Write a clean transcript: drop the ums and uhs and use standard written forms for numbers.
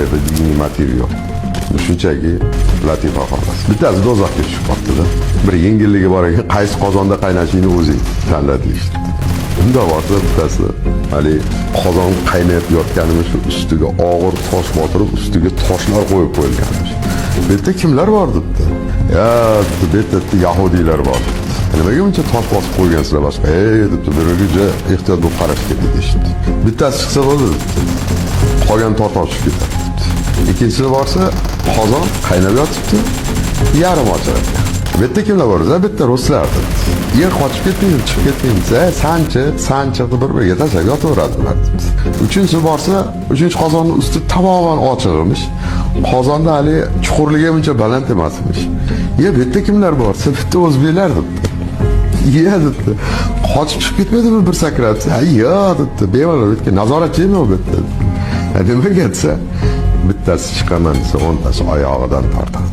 yerda diniy motiv yo'q. Shunchaki latifa xolos. Bittasi do'zaxga tushib qoldi-da. Bir yengilligi bor ekan, qaysi qozonda qaynashingni o'zing tanla deyishdi. Unda bo'lsa bittasi hali qozon qaynab yotganimiz ustiga og'ir tosh botirib, ustiga toshlar qo'yib qo'yilganmish. Bu yerda kimlar bor debdi. Ya, bu yerda yahudiylar bor. Nimaga buncha tosh bosib qo'ygansizlar boshqa? Debdi, biriga ehtiyot bo'lib qarash kerak deyishdi. Bittasi chiqsa bo'ldi debdi. Qolgan tosh ketadi. İkincisi varsa qozon qaynab yotibdi, yarim ochiq. Bu yerda kimlar bor? Bu yerda ruslar. Yer qochib ketmaydi, chiqib ketmaydi. Sanchi bir-biriga tashlab yotaveradilar. Uchinchisi borsa, uchinchi qozonning usti tamoman ochiqmish. Qozonda hali chuqurligi buncha baland emasmish. Bu yerda kimlar borsa, bu yerda o'zbeklar debdi. Debdi. Qochib chiqib ketmaydimi bir sakrab? Yo'q debdi. Bemalol o'tga nazoratchimi u debdi. Nimaga desa, bittasi chiqaman desa, o'ntasi oyog'idan tortadi.